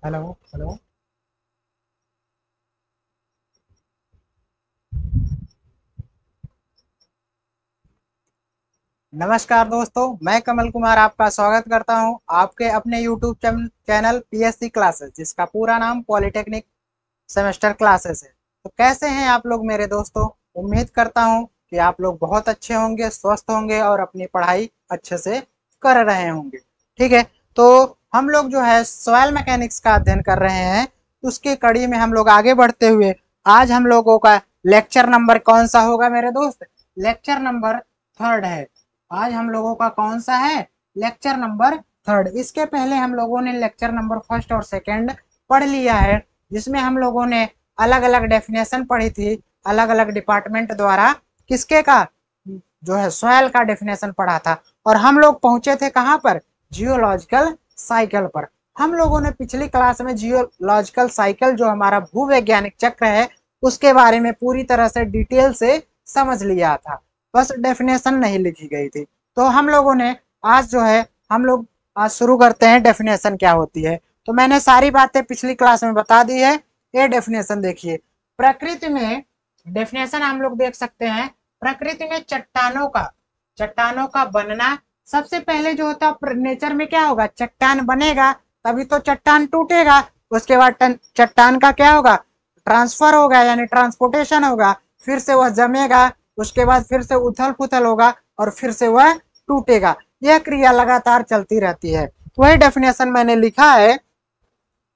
Hello hello. नमस्कार दोस्तों, मैं कमल कुमार आपका स्वागत करता हूं आपके अपने यूट्यूब चैनल पीएससी क्लासेस, जिसका पूरा नाम पॉलिटेक्निक सेमेस्टर क्लासेस है। तो कैसे हैं आप लोग मेरे दोस्तों? उम्मीद करता हूं कि आप लोग बहुत अच्छे होंगे, स्वस्थ होंगे और अपनी पढ़ाई अच्छे से कर रहे होंगे। ठीक है, तो हम लोग जो है सॉइल मैकेनिक्स का अध्ययन कर रहे हैं। उसकी कड़ी में हम लोग आगे बढ़ते हुए आज हम लोगों का लेक्चर नंबर कौन सा होगा मेरे दोस्त? लेक्चर नंबर थर्ड है। आज हम लोगों का कौन सा है? Lecture number third. इसके पहले हम लोगों ने लेक्चर नंबर फर्स्ट और सेकंड पढ़ लिया है, जिसमें हम लोगों ने अलग अलग डेफिनेशन पढ़ी थी, अलग अलग डिपार्टमेंट द्वारा किसके का, जो है सॉइल का डेफिनेशन पढ़ा था। और हम लोग पहुंचे थे कहां पर? जियोलॉजिकल साइकिल पर। हम लोगों ने पिछली क्लास में जियोलॉजिकल साइकिल, जो हमारा भूवैज्ञानिक चक्र है, उसके बारे में पूरी तरह से डिटेल से समझ लिया था, बस डेफिनेशन नहीं लिखी गई थी। तो हम लोगों ने आज जो है हम लोग आज शुरू करते हैं डेफिनेशन क्या होती है। तो मैंने सारी बातें पिछली क्लास में बता दी है। ये डेफिनेशन देखिए, प्रकृति में डेफिनेशन हम लोग देख सकते हैं। प्रकृति में चट्टानों का बनना, सबसे पहले जो होता है नेचर में क्या होगा? चट्टान बनेगा तभी तो चट्टान टूटेगा। उसके बाद चट्टान का क्या होगा? ट्रांसफर होगा, यानी ट्रांसपोर्टेशन होगा, फिर से वह जमेगा, उसके बाद फिर से उथल पुथल होगा और फिर से वह टूटेगा। यह क्रिया लगातार चलती रहती है। वही डेफिनेशन मैंने लिखा है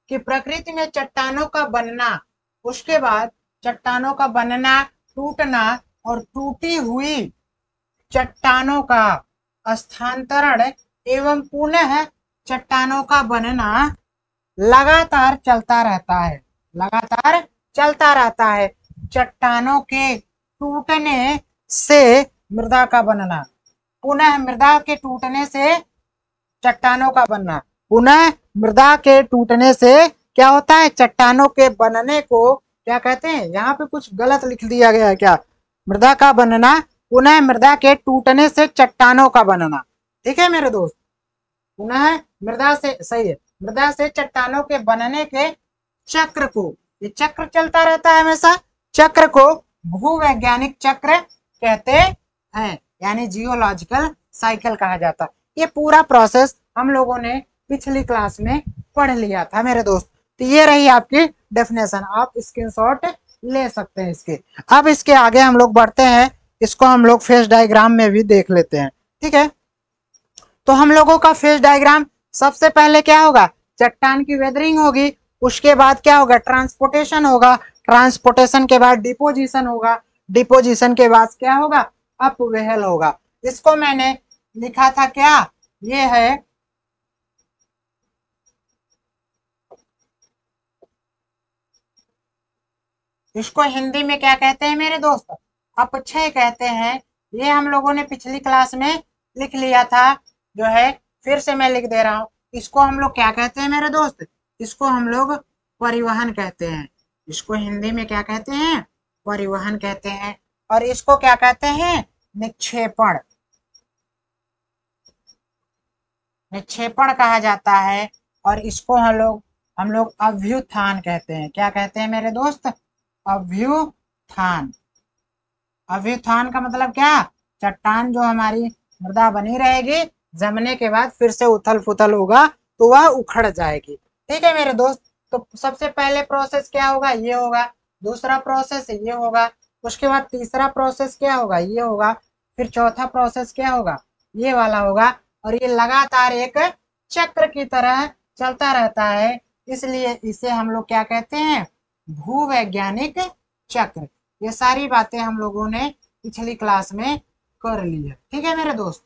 कि प्रकृति में चट्टानों का बनना, उसके बाद चट्टानों का बनना, टूटना और टूटी हुई चट्टानों का स्थानांतरण एवं पुनः चट्टानों का बनना लगातार चलता रहता है। लगातार चलता रहता है। चट्टानों के टूटने से मृदा का बनना, पुनः मृदा के टूटने से चट्टानों का बनना, पुनः मृदा के टूटने से क्या होता है? चट्टानों के बनने को क्या कहते हैं? यहाँ पे कुछ गलत लिख दिया गया है क्या? मृदा का बनना, पुनः मृदा के टूटने से चट्टानों का बनना। ठीक है मेरे दोस्त, पुनः मृदा से, सही है, मृदा से चट्टानों के बनने के चक्र को, ये चक्र चलता रहता है हमेशा, चक्र को भूवैज्ञानिक चक्र कहते हैं, यानी जियोलॉजिकल साइकिल कहा जाता है। ये पूरा प्रोसेस हम लोगों ने पिछली क्लास में पढ़ लिया था मेरे दोस्त। तो ये रही आपकी डेफिनेशन, आप स्क्रीनशॉट ले सकते हैं इसके। अब इसके आगे हम लोग बढ़ते हैं, इसको हम लोग फेस डायग्राम में भी देख लेते हैं। ठीक है, तो हम लोगों का फेस डायग्राम सबसे पहले क्या होगा? चट्टान की वेदरिंग होगी, उसके बाद क्या होगा? ट्रांसपोर्टेशन होगा, ट्रांसपोर्टेशन के बाद डिपोजिशन होगा, डिपोजिशन के बाद क्या होगा? अपवेहल होगा। इसको मैंने लिखा था क्या? ये है, इसको हिंदी में क्या कहते हैं मेरे दोस्त? अपक्षय कहते हैं। ये हम लोगों ने पिछली क्लास में लिख लिया था, जो है फिर से मैं लिख दे रहा हूं। इसको हम लोग क्या कहते हैं मेरे दोस्त? इसको हम लोग परिवहन कहते हैं। इसको हिंदी में क्या कहते हैं? परिवहन कहते हैं। और इसको क्या कहते हैं? निक्षेपण, निक्षेपण कहा जाता है। और इसको हम लोग अभ्युत्थान कहते हैं। क्या कहते हैं मेरे दोस्त? अभ्युत्थान। अभ्युत्थान का मतलब क्या? चट्टान जो हमारी मृदा बनी रहेगी, जमने के बाद फिर से उथल पुथल होगा तो वह उखड़ जाएगी। ठीक है मेरे दोस्त, तो सबसे पहले प्रोसेस क्या होगा? ये होगा। दूसरा प्रोसेस ये होगा। उसके बाद तीसरा प्रोसेस क्या होगा? ये होगा। फिर चौथा प्रोसेस क्या होगा? ये वाला होगा। और ये लगातार एक चक्र की तरह चलता रहता है, इसलिए इसे हम लोग क्या कहते हैं? भूवैज्ञानिक चक्र। ये सारी बातें हम लोगों ने पिछली क्लास में कर ली है। ठीक है मेरे दोस्त,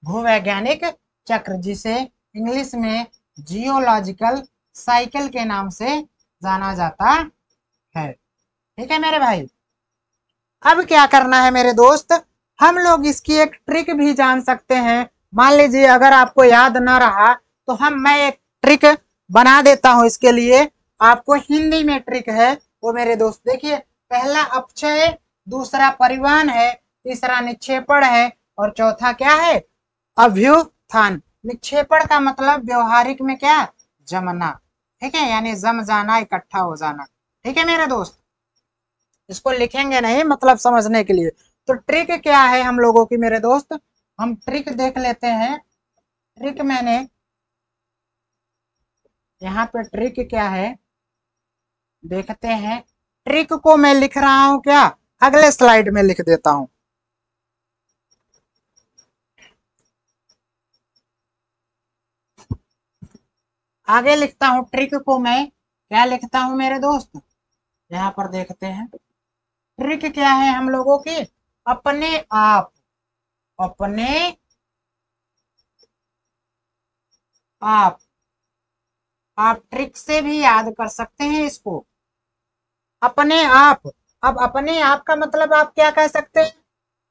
भूवैज्ञानिक चक्र, जिसे इंग्लिश में जियोलॉजिकल साइकिल के नाम से जाना जाता है। ठीक है मेरे भाई, अब क्या करना है मेरे दोस्त? हम लोग इसकी एक ट्रिक भी जान सकते हैं। मान लीजिए अगर आपको याद ना रहा तो मैं एक ट्रिक बना देता हूं इसके लिए। आपको हिंदी में ट्रिक है वो मेरे दोस्त देखिए। पहला अपक्षय, दूसरा परिवहन है, तीसरा निक्षेपण है और चौथा क्या है? अभ्युत्थान। निक्षेपण का मतलब व्यवहारिक में क्या, जमना, ठीक है, यानी जम जाना, इकट्ठा हो जाना। ठीक है मेरे दोस्त, इसको लिखेंगे नहीं मतलब समझने के लिए। तो ट्रिक क्या है हम लोगों की मेरे दोस्त, हम ट्रिक देख लेते हैं। ट्रिक मैंने यहाँ पे ट्रिक क्या है देखते हैं। ट्रिक को मैं लिख रहा हूं क्या, अगले स्लाइड में लिख देता हूं। आगे लिखता हूं ट्रिक को मैं, क्या लिखता हूं मेरे दोस्त, यहाँ पर देखते हैं। ट्रिक क्या है हम लोगों की, अपने आप, अपने आप, आप ट्रिक से भी याद कर सकते हैं इसको, अपने आप। अब अपने आप का मतलब आप क्या कह सकते हैं,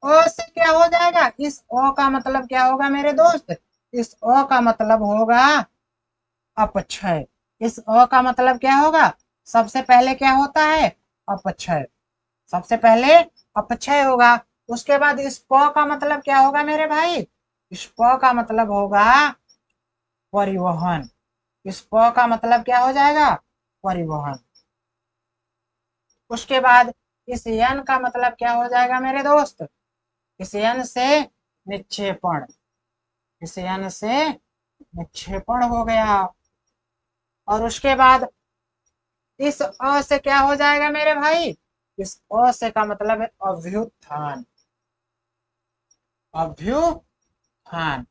अ से क्या हो जाएगा, इस अ का मतलब क्या होगा मेरे दोस्त, इस अ का मतलब होगा अपक्षय। इस अ का मतलब क्या होगा, सबसे पहले क्या होता है, अपक्षय, सबसे पहले अपक्षय होगा। उसके बाद इस प का मतलब क्या होगा मेरे भाई, इस प का मतलब होगा परिवहन। इस प का मतलब क्या हो जाएगा, परिवहन। उसके बाद इस यन का मतलब क्या हो जाएगा मेरे दोस्त, इस यन से निक्षेपण, इस यन से निक्षेपण हो गया। और उसके बाद इस अ से क्या हो जाएगा मेरे भाई, इस अ से का मतलब है अभ्युत्थान, अभ्युत्थान।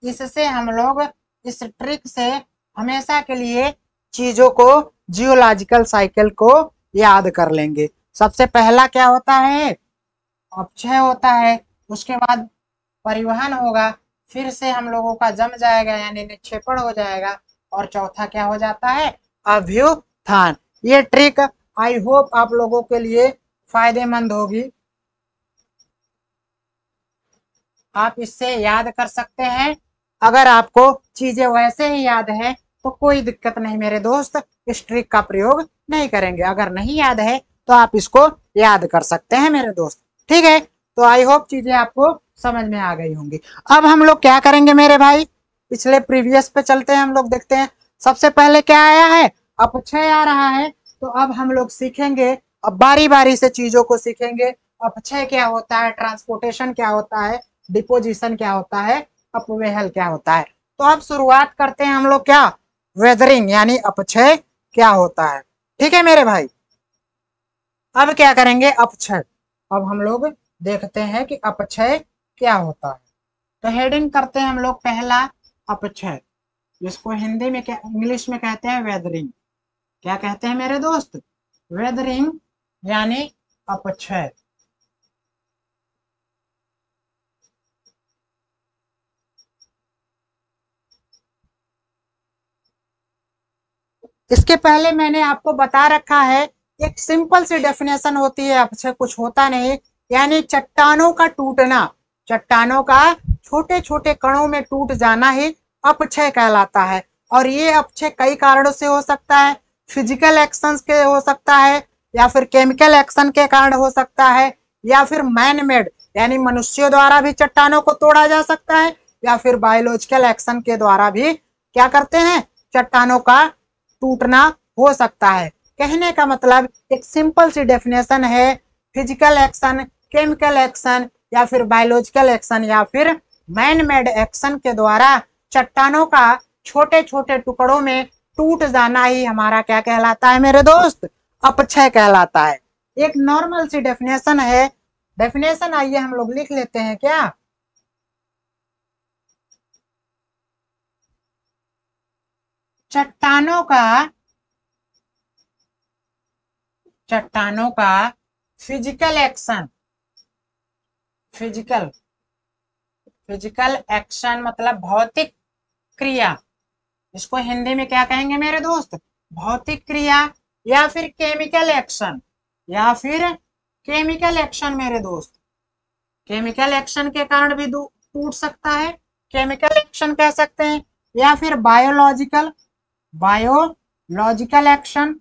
इससे हम लोग इस ट्रिक से हमेशा के लिए चीजों को, जियोलॉजिकल साइकिल को याद कर लेंगे। सबसे पहला क्या होता है, अपक्षय होता है। उसके बाद परिवहन होगा, फिर से हम लोगों का जम जाएगा यानी निक्षेपण हो जाएगा, और चौथा क्या हो जाता है, अभ्युत्थान। ये ट्रिक आई होप आप लोगों के लिए फायदेमंद होगी, आप इससे याद कर सकते हैं। अगर आपको चीजें वैसे ही याद है तो कोई दिक्कत नहीं मेरे दोस्त, इस ट्रिक का प्रयोग नहीं करेंगे। अगर नहीं याद है तो आप इसको याद कर सकते हैं मेरे दोस्त, ठीक है। तो आई होप चीजें आपको समझ में आ गई होंगी। अब हम लोग क्या करेंगे मेरे भाई, पिछले प्रीवियस पे चलते हैं, हम लोग देखते हैं। सबसे पहले क्या आया है, अपक्षय आ रहा है। तो अब हम लोग सीखेंगे, अब बारी बारी से चीजों को सीखेंगे। अपक्षय क्या होता है, ट्रांसपोर्टेशन क्या होता है, डिपोजिशन क्या होता है, अपवेहल क्या होता है। तो अब शुरुआत करते हैं हम लोग क्या, वेदरिंग यानी अपक्षय क्या होता है। ठीक है मेरे भाई, अब क्या करेंगे, अपक्षय। अब हम लोग देखते हैं कि अपक्षय क्या होता है। तो हेडिंग करते हैं हम लोग पहला, अपक्षय, जिसको हिंदी में क्या, इंग्लिश में कहते हैं वेदरिंग। क्या कहते हैं मेरे दोस्त, वेदरिंग यानी अपक्षय। इसके पहले मैंने आपको बता रखा है, एक सिंपल सी डेफिनेशन होती है अपक्षय, कुछ होता नहीं, यानी चट्टानों का टूटना, चट्टानों का छोटे छोटे कणों में टूट जाना ही अपक्षय कहलाता है। और ये अपक्षय कई कारणों से हो सकता है, फिजिकल एक्शन के हो सकता है, या फिर केमिकल एक्शन के कारण हो सकता है, या फिर मैन मेड यानी मनुष्यों द्वारा भी चट्टानों को तोड़ा जा सकता है, या फिर बायोलॉजिकल एक्शन के द्वारा भी क्या करते हैं, चट्टानों का टूटना हो सकता है। कहने का मतलब एक सिंपल सी डेफिनेशन है, फिजिकल एक्शन, केमिकल एक्शन, या फिर बायोलॉजिकल एक्शन, या फिर मैन मेड एक्शन के द्वारा चट्टानों का छोटे छोटे टुकड़ों में टूट जाना ही हमारा क्या कहलाता है मेरे दोस्त, अपक्षय कहलाता है। एक नॉर्मल सी डेफिनेशन है, डेफिनेशन आइए हम लोग लिख लेते हैं क्या, चट्टानों का, चट्टानों का physical action, physical, physical action मतलब भौतिक क्रिया, इसको हिंदी में क्या कहेंगे मेरे दोस्त, भौतिक क्रिया, या फिर केमिकल एक्शन, या फिर केमिकल एक्शन मेरे दोस्त, केमिकल एक्शन के कारण भी टूट सकता है, केमिकल एक्शन कह सकते हैं, या फिर biological, biological action,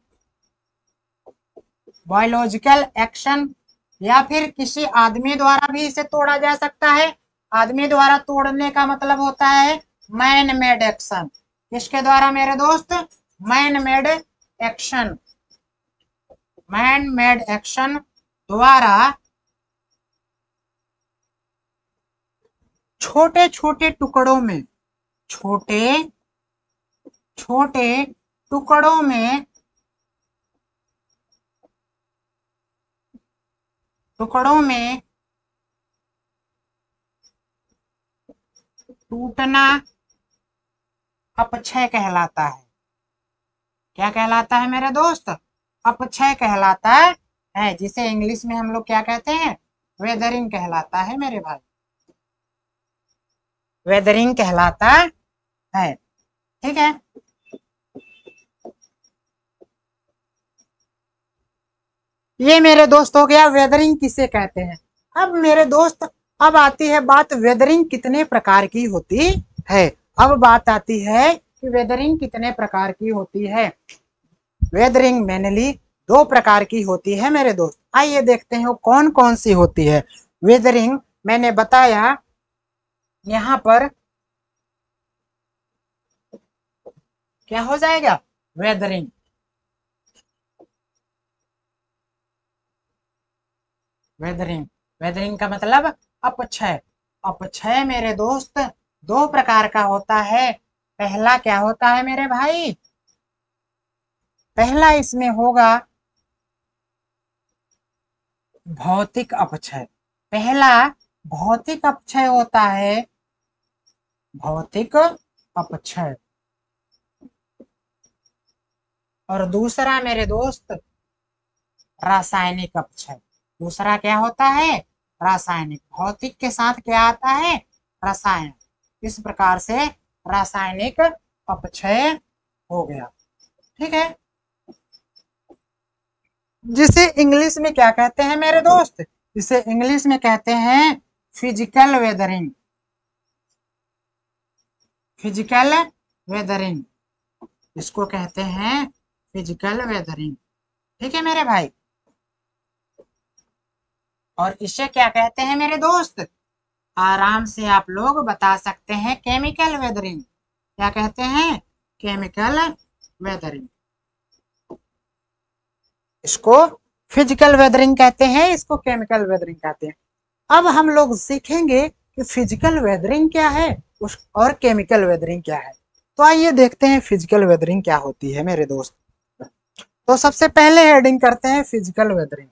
biological action, या फिर किसी आदमी द्वारा भी इसे तोड़ा जा सकता है। आदमी द्वारा तोड़ने का मतलब होता है मैन मेड एक्शन, किसके द्वारा मेरे दोस्त? Man made action, man made action द्वारा छोटे छोटे टुकड़ों में, छोटे छोटे टुकड़ों में, टुकड़ों में टूटना अपक्षय कहलाता है। क्या कहलाता है मेरे दोस्त? अपक्षय कहलाता है, जिसे इंग्लिश में हम लोग क्या कहते हैं? वेदरिंग कहलाता है मेरे भाई, वेदरिंग कहलाता है। ठीक है, ये मेरे दोस्त हो गया वेदरिंग किसे कहते हैं। अब मेरे दोस्त, अब आती है बात वेदरिंग कितने प्रकार की होती है। अब बात आती है कि वेदरिंग कितने प्रकार की होती है। वेदरिंग मेनली दो प्रकार की होती है मेरे दोस्त। आइए देखते हैं वो कौन कौन सी होती है। वेदरिंग मैंने बताया यहाँ पर क्या हो जाएगा? वेदरिंग, वेदरिंग, वेदरिंग का मतलब अपक्षय। अपक्षय मेरे दोस्त दो प्रकार का होता है। पहला क्या होता है मेरे भाई? पहला इसमें होगा भौतिक अपक्षय। पहला भौतिक अपक्षय होता है, भौतिक अपक्षय। और दूसरा मेरे दोस्त रासायनिक अपक्षय। दूसरा क्या होता है? रासायनिक। भौतिक के साथ क्या आता है? रसायन। इस प्रकार से रासायनिक अपक्षय हो गया। ठीक है, जिसे इंग्लिश में क्या कहते हैं मेरे दोस्त? इसे इंग्लिश में कहते हैं फिजिकल वेदरिंग, फिजिकल वेदरिंग, इसको कहते हैं फिजिकल वेदरिंग। ठीक है मेरे भाई, और इसे क्या कहते हैं मेरे दोस्त? आराम से आप लोग बता सकते हैं, केमिकल वेदरिंग। क्या कहते हैं? Chemical weathering. इसको फिजिकल वेदरिंग कहते हैं, इसको केमिकल वेदरिंग कहते हैं। अब हम लोग सीखेंगे कि फिजिकल वेदरिंग क्या है उस और केमिकल वेदरिंग क्या है। तो आइए देखते हैं फिजिकल वेदरिंग क्या होती है मेरे दोस्त। तो सबसे पहले हेडिंग करते हैं फिजिकल वेदरिंग।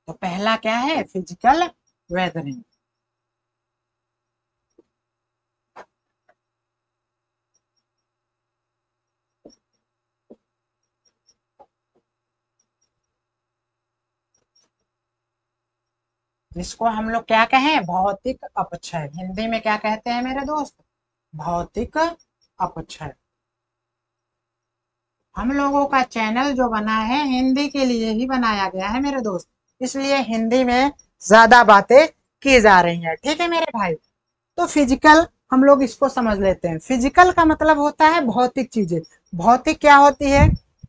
तो पहला क्या है? Physical weathering. जिसको हम लोग क्या कहें? भौतिक अपक्षय। हिंदी में क्या कहते हैं मेरे दोस्त? भौतिक अपक्षय। हम लोगों का चैनल जो बना है हिंदी के लिए ही बनाया गया है मेरे दोस्त, इसलिए हिंदी में ज्यादा बातें की जा रही हैं। ठीक है मेरे भाई, तो फिजिकल हम लोग इसको समझ लेते हैं। फिजिकल का मतलब होता है भौतिक चीजें। भौतिक क्या होती है?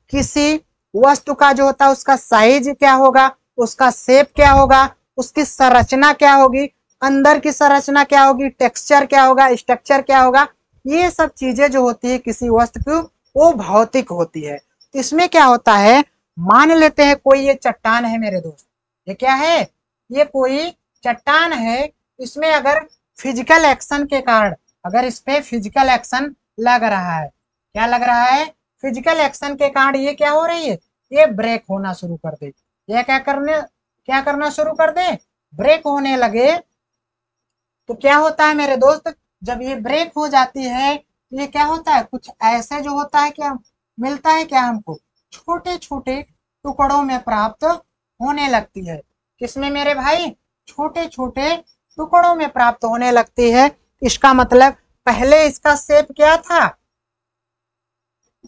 किसी वस्तु का जो होता है उसका साइज क्या होगा, उसका शेप क्या होगा, उसकी संरचना क्या होगी, अंदर की संरचना क्या होगी, टेक्सचर क्या होगा, स्ट्रक्चर क्या होगा, ये सब चीजें जो होती है किसी वस्तु की, वो भौतिक होती है। तो इसमें क्या होता है? मान लेते हैं कोई ये चट्टान है मेरे दोस्त, ये क्या है? ये कोई चट्टान है। इसमें अगर फिजिकल एक्शन के कारण, अगर इस पे फिजिकल एक्शन लग रहा है, क्या लग रहा है? फिजिकल एक्शन के कारण ये क्या हो रही है? ये ब्रेक होना शुरू कर दे। ये क्या करना शुरू कर दे? ब्रेक होने लगे। तो क्या होता है मेरे दोस्त? जब ये ब्रेक हो जाती है तो ये क्या होता है? कुछ ऐसे जो होता है, क्या मिलता है? क्या हमको छोटे छोटे टुकड़ों में प्राप्त होने लगती है। किसमें मेरे भाई? छोटे छोटे टुकड़ों में प्राप्त होने लगती है। इसका मतलब पहले इसका शेप क्या था?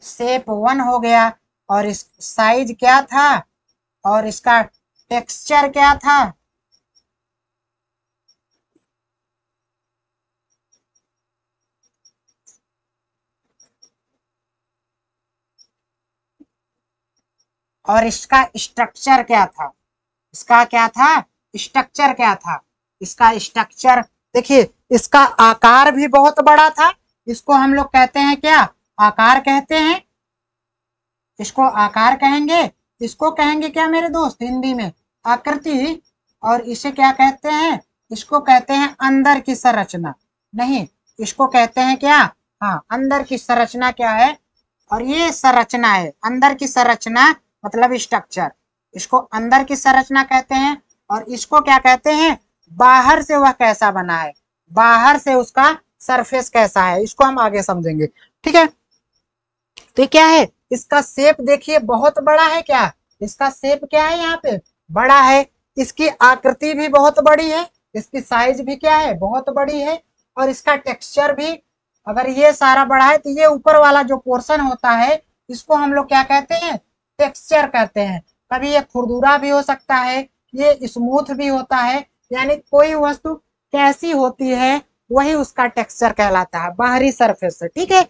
शेप 1 हो गया। और इस साइज क्या था? और इसका टेक्सचर क्या था? और इसका स्ट्रक्चर क्या था? इसका क्या था? स्ट्रक्चर क्या था? इसका स्ट्रक्चर देखिए इसका आकार भी बहुत बड़ा था, इसको हम लोग कहते हैं क्या, आकार कहते हैं, इसको आकार कहेंगे, इसको कहेंगे क्या मेरे दोस्त हिंदी में, आकृति। और इसे क्या कहते हैं, इसको कहते हैं अंदर की संरचना, नहीं इसको कहते हैं क्या, हाँ अंदर की संरचना क्या है, और ये संरचना है, अंदर की संरचना मतलब स्ट्रक्चर, इसको अंदर की संरचना कहते हैं। और इसको क्या कहते हैं, बाहर से वह कैसा बना है, बाहर से उसका सरफेस कैसा है, इसको हम आगे समझेंगे, ठीक है। तो क्या है, इसका शेप देखिए बहुत बड़ा है, क्या इसका शेप क्या है, यहाँ पे बड़ा है, इसकी आकृति भी बहुत बड़ी है, इसकी साइज भी क्या है, बहुत बड़ी है, और इसका टेक्सचर भी, अगर ये सारा बड़ा है तो ये ऊपर वाला जो पोर्शन होता है इसको हम लोग क्या कहते हैं, टेक्सचर कहते हैं। कभी ये खुरदुरा भी हो सकता है, ये स्मूथ भी होता है, यानी कोई वस्तु कैसी होती है वही उसका टेक्सचर कहलाता है, बाहरी सरफेस से, ठीक है,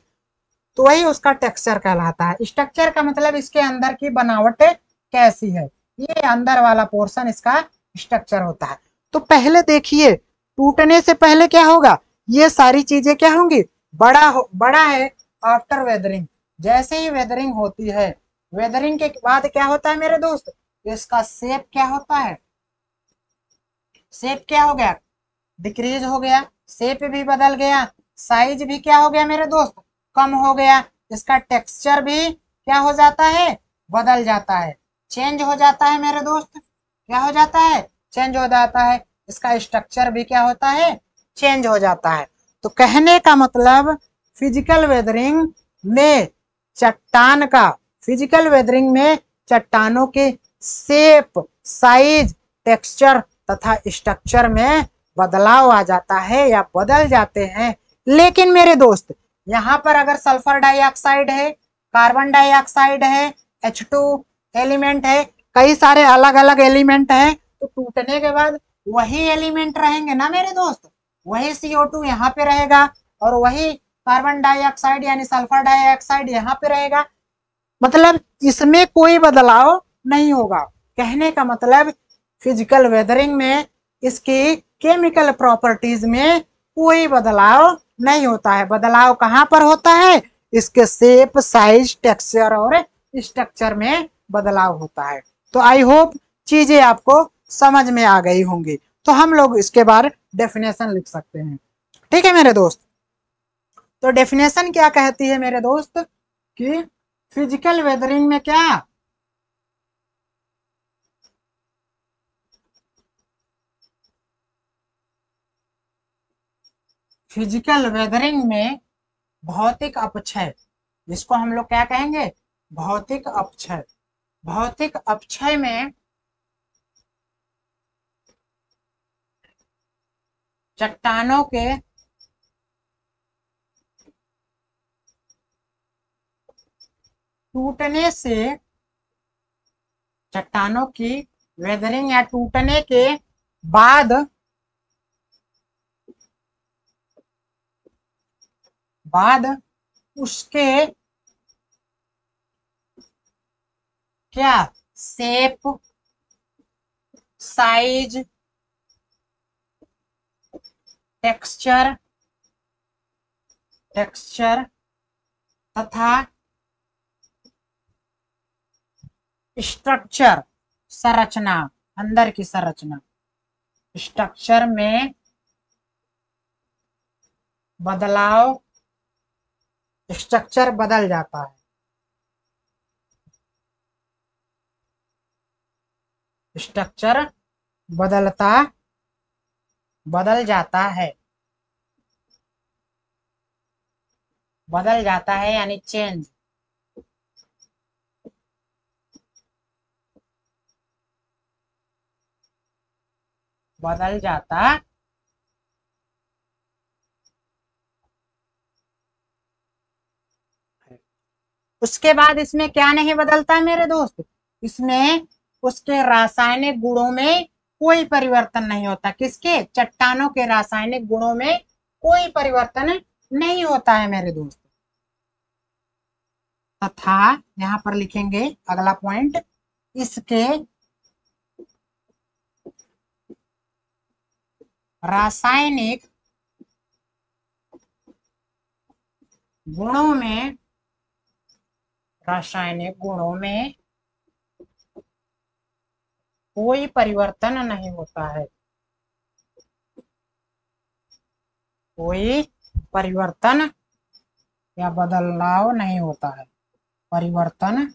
तो वही उसका टेक्सचर कहलाता है। स्ट्रक्चर का मतलब इसके अंदर की बनावट कैसी है, ये अंदर वाला पोर्शन इसका स्ट्रक्चर होता है। तो पहले देखिए टूटने से पहले क्या होगा, ये सारी चीजें क्या होंगी, बड़ा है आफ्टर वेदरिंग, जैसे ही वेदरिंग होती है, वेदरिंग के बाद क्या होता है मेरे दोस्त, इसका शेप क्या होता है, शेप क्या हो गया, डिक्रीज हो गया, शेप भी बदल गया, साइज भी क्या हो गया मेरे दोस्त, कम हो गया, इसका टेक्सचर भी क्या हो जाता है, बदल जाता है, चेंज हो जाता है मेरे दोस्त, क्या हो जाता है, चेंज हो जाता है, इसका स्ट्रक्चर भी क्या होता है, चेंज हो जाता है। तो कहने का मतलब फिजिकल वेदरिंग में चट्टान का, फिजिकल वेदरिंग में चट्टानों के शेप, साइज, टेक्सचर तथा स्ट्रक्चर में बदलाव आ जाता है या बदल जाते हैं। लेकिन मेरे दोस्त यहाँ पर अगर सल्फर डाइऑक्साइड है, कार्बन डाइऑक्साइड है, H2 एलिमेंट है, कई सारे अलग अलग एलिमेंट है, तो टूटने के बाद वही एलिमेंट रहेंगे ना मेरे दोस्त, वही CO2 यहाँ पे रहेगा और वही कार्बन डाइऑक्साइड यानी सल्फर डाइऑक्साइड यहाँ पे रहेगा, मतलब इसमें कोई बदलाव नहीं होगा। कहने का मतलब फिजिकल वेदरिंग में इसकी केमिकल प्रॉपर्टीज में कोई बदलाव नहीं होता है। बदलाव कहाँ पर होता है, इसके शेप, साइज, टेक्सचर और स्ट्रक्चर में बदलाव होता है। तो आई होप चीजें आपको समझ में आ गई होंगी। तो हम लोग इसके बाद डेफिनेशन लिख सकते हैं, ठीक है मेरे दोस्त। तो डेफिनेशन क्या कहती है मेरे दोस्त कि फिजिकल वेदरिंग में क्या, फिजिकल वेदरिंग में भौतिक अपक्षय, जिसको हम लोग क्या कहेंगे, भौतिक अपक्षय। भौतिक अपक्षय में चट्टानों के टूटने से, चट्टानों की वेदरिंग या टूटने के बाद उसके क्या, शेप, साइज, टेक्सचर तथा स्ट्रक्चर, संरचना, अंदर की संरचना, स्ट्रक्चर में बदलाव, स्ट्रक्चर बदल जाता है, स्ट्रक्चर बदल जाता है यानी चेंज, बदल जाता है। उसके बाद इसमें क्या नहीं बदलता मेरे दोस्त, इसमें उसके रासायनिक गुणों में कोई परिवर्तन नहीं होता। किसके, चट्टानों के रासायनिक गुणों में कोई परिवर्तन नहीं होता है मेरे दोस्त। तथा यहाँ पर लिखेंगे अगला पॉइंट, इसके रासायनिक गुणों में, रासायनिक गुणों में कोई परिवर्तन नहीं होता है, कोई परिवर्तन या बदलाव नहीं होता है, परिवर्तन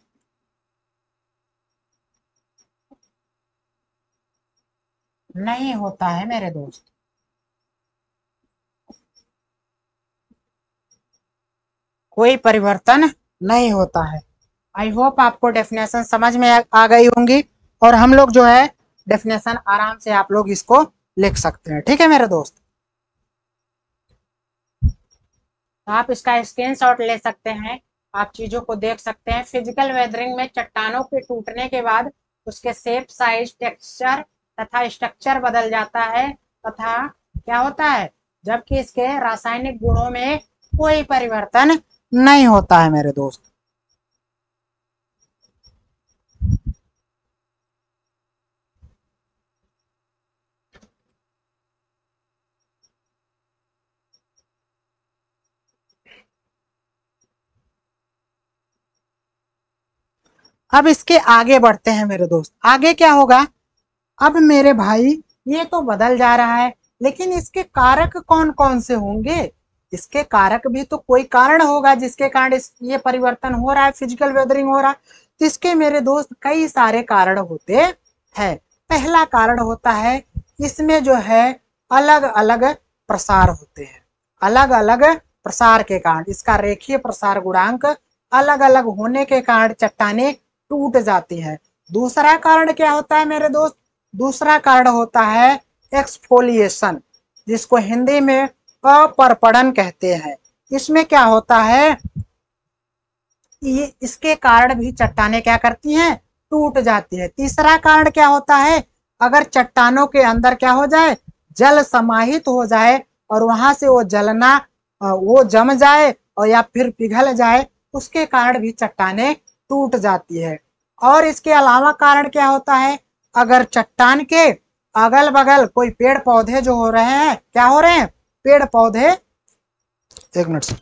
नहीं होता है मेरे दोस्त। कोई परिवर्तन नहीं होता है। आई होप आपको डेफिनेशन समझ में आ गई होंगी, और हम लोग जो है डेफिनेशन आराम से आप लोग इसको लिख सकते हैं। ठीक है मेरे दोस्त, तो आप इसका स्क्रीनशॉट ले सकते हैं, आप चीजों को देख सकते हैं। फिजिकल वेदरिंग में चट्टानों के टूटने के बाद उसके शेप, साइज, टेक्सचर तथा स्ट्रक्चर बदल जाता है, तथा क्या होता है, जबकि इसके रासायनिक गुणों में कोई परिवर्तन नहीं होता है मेरे दोस्त। अब इसके आगे बढ़ते हैं मेरे दोस्त। आगे क्या होगा, अब मेरे भाई ये तो बदल जा रहा है, लेकिन इसके कारक कौन कौन से होंगे। इसके कारक भी तो कोई कारण होगा जिसके कारण ये परिवर्तन हो रहा है, फिजिकल वेदरिंग हो रहा है। तो इसके मेरे दोस्त कई सारे कारण होते हैं। पहला कारण होता है, इसमें जो है अलग अलग प्रसार होते हैं। अलग अलग प्रसार के कारण, इसका रेखीय प्रसार गुणांक अलग अलग होने के कारण चट्टाने टूट जाती है। दूसरा कारण क्या होता है मेरे दोस्त, दूसरा कारण होता है एक्सफोलिएशन, जिसको हिंदी में अपर्पणन कहते हैं। इसमें क्या होता है, ये इसके कारण भी चट्टाने क्या करती हैं, टूट जाती है। तीसरा कारण क्या होता है, अगर चट्टानों के अंदर क्या हो जाए, जल समाहित हो जाए और वहां से वो जलना, वो जम जाए और या फिर पिघल जाए, उसके कारण भी चट्टाने टूट जाती है। और इसके अलावा कारण क्या होता है, अगर चट्टान के अगल बगल कोई पेड़ पौधे जो हो रहे हैं, क्या हो रहे हैं, पेड़ पौधे, एक मिनट सर,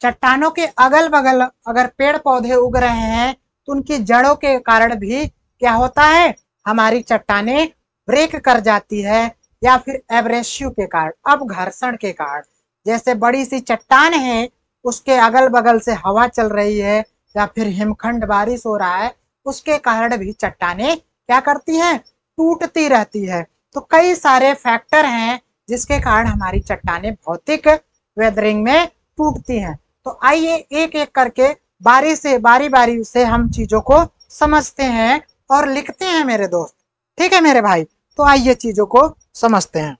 चट्टानों के अगल बगल अगर पेड़ पौधे उग रहे हैं, तो उनकी जड़ों के कारण भी क्या होता है, हमारी चट्टाने ब्रेक कर जाती है, या फिर एब्रेसिव के कारण, अब घर्षण के कारण। जैसे बड़ी सी चट्टान है, उसके अगल बगल से हवा चल रही है या फिर हिमखंड बारिश हो रहा है, उसके कारण भी चट्टाने क्या करती हैं, टूटती रहती है। तो कई सारे फैक्टर हैं जिसके कारण हमारी चट्टाने भौतिक वेदरिंग में टूटती हैं। तो आइए एक एक करके बारी बारी से हम चीजों को समझते हैं और लिखते हैं मेरे दोस्त। ठीक है मेरे भाई, तो आइए चीजों को समझते हैं।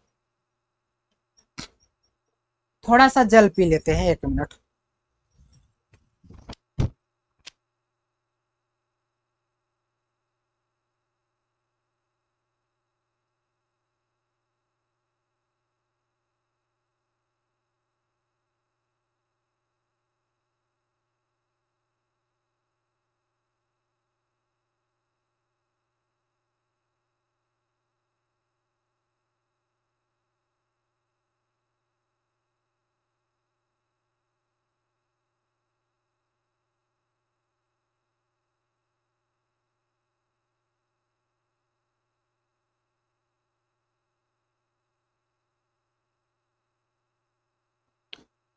थोड़ा सा जल पी लेते हैं, एक मिनट।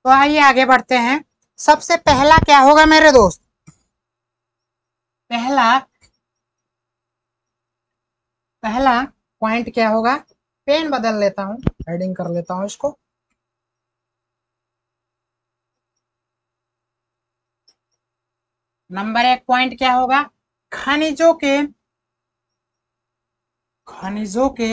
तो आइए आगे बढ़ते हैं। सबसे पहला क्या होगा मेरे दोस्त, पहला पहला पॉइंट क्या होगा, पेन बदल लेता हूँ, हेडिंग कर लेता हूँ इसको। नंबर एक पॉइंट क्या होगा, खनिजों के खनिजों के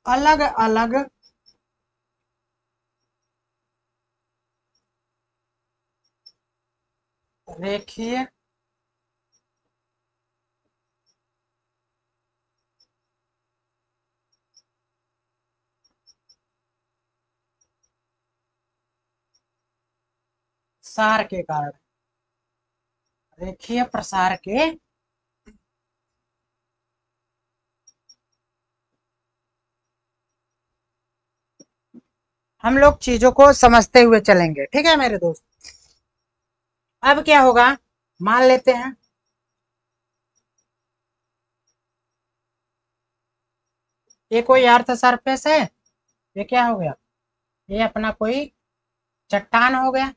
अलग अलग रेखीय सार के कारण, रेखीय प्रसार के हम लोग चीजों को समझते हुए चलेंगे, ठीक है मेरे दोस्त। अब क्या होगा, मान लेते हैं ये कोई अर्थ सरफेस है, ये क्या हो गया, ये अपना कोई चट्टान हो गया।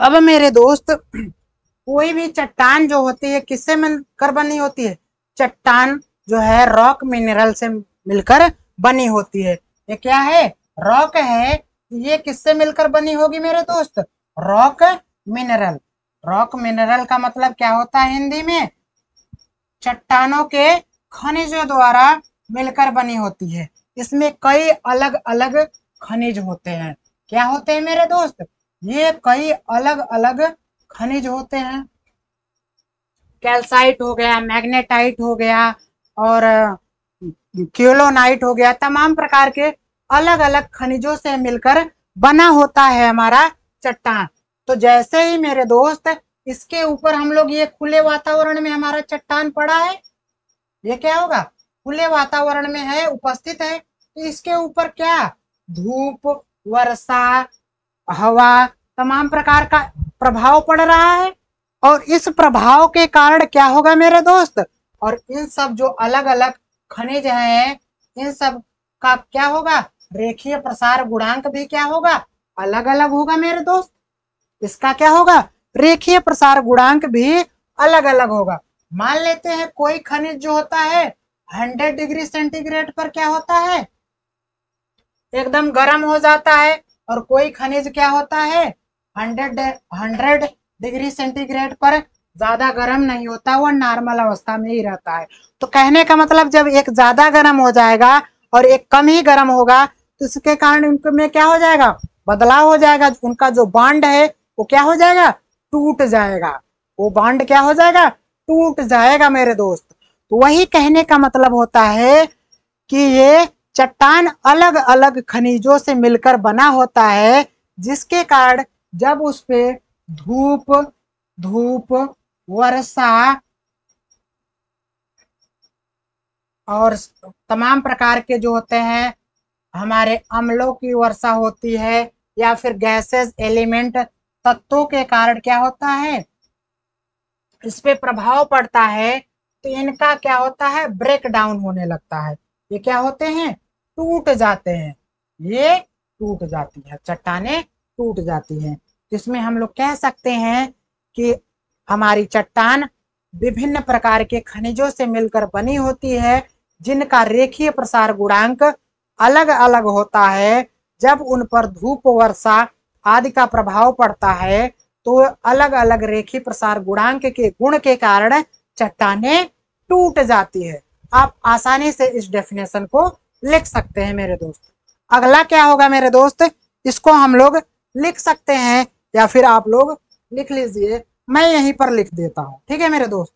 अब मेरे दोस्त कोई भी चट्टान जो होती है किससे मिलकर बनी होती है, चट्टान जो है रॉक मिनरल से मिलकर बनी होती है। ये क्या है, रॉक है, ये किससे मिलकर बनी होगी मेरे दोस्त, रॉक मिनरल। रॉक मिनरल का मतलब क्या होता है हिंदी में, चट्टानों के खनिजों द्वारा मिलकर बनी होती है। इसमें कई अलग अलग खनिज होते हैं। क्या होते हैं मेरे दोस्त, ये कई अलग अलग खनिज होते हैं। कैल्साइट हो गया, मैग्नेटाइट हो गया, और क्यूलोनाइट हो गया, तमाम प्रकार के अलग अलग खनिजों से मिलकर बना होता है हमारा चट्टान। तो जैसे ही मेरे दोस्त इसके ऊपर हम लोग ये खुले वातावरण में हमारा चट्टान पड़ा है, ये क्या होगा, खुले वातावरण में है, उपस्थित है, तो इसके ऊपर क्या, धूप, वर्षा, हवा, तमाम प्रकार का प्रभाव पड़ रहा है। और इस प्रभाव के कारण क्या होगा मेरे दोस्त, और इन सब जो अलग अलग खनिज हैं, इन सब का क्या होगा, रेखीय प्रसार गुणांक भी क्या होगा, अलग अलग होगा मेरे दोस्त। इसका क्या होगा, रेखीय प्रसार गुणांक भी अलग अलग होगा। मान लेते हैं कोई खनिज जो होता है 100 डिग्री सेंटीग्रेड पर क्या होता है, एकदम गर्म हो जाता है, और कोई खनिज क्या होता है 100 डिग्री सेंटीग्रेड पर ज्यादा गर्म नहीं होता, वो नॉर्मल अवस्था में ही रहता है। तो कहने का मतलब जब एक ज्यादा गर्म हो जाएगा और एक कम ही गर्म होगा, तो इसके कारण उनमें क्या हो जाएगा, बदलाव हो जाएगा। उनका जो बॉन्ड है वो क्या हो जाएगा, टूट जाएगा। वो बॉन्ड क्या हो जाएगा, टूट जाएगा मेरे दोस्त। तो वही कहने का मतलब होता है कि ये चट्टान अलग अलग खनिजों से मिलकर बना होता है, जिसके कारण जब उस पे धूप धूप वर्षा और तमाम प्रकार के जो होते हैं हमारे अम्लों की वर्षा होती है, या फिर गैसेस एलिमेंट तत्वों के कारण क्या होता है, इस पे प्रभाव पड़ता है, तो इनका क्या होता है, ब्रेक डाउन होने लगता है। ये क्या होते हैं, टूट जाते हैं, ये टूट जाती है, चट्टानें टूट जाती हैं। जिसमें हम लोग कह सकते हैं कि हमारी चट्टान विभिन्न प्रकार के खनिजों से मिलकर बनी होती है, जिनका रेखीय प्रसार गुणांक अलग अलग होता है। जब उन पर धूप वर्षा आदि का प्रभाव पड़ता है, तो अलग अलग रेखीय प्रसार गुणांक के गुण के कारण चट्टानें टूट जाती है। आप आसानी से इस डेफिनेशन को लिख सकते हैं मेरे दोस्त। अगला क्या होगा मेरे दोस्त, इसको हम लोग लिख सकते हैं, या फिर आप लोग लिख लीजिए, मैं यहीं पर लिख देता हूं, ठीक है मेरे दोस्त।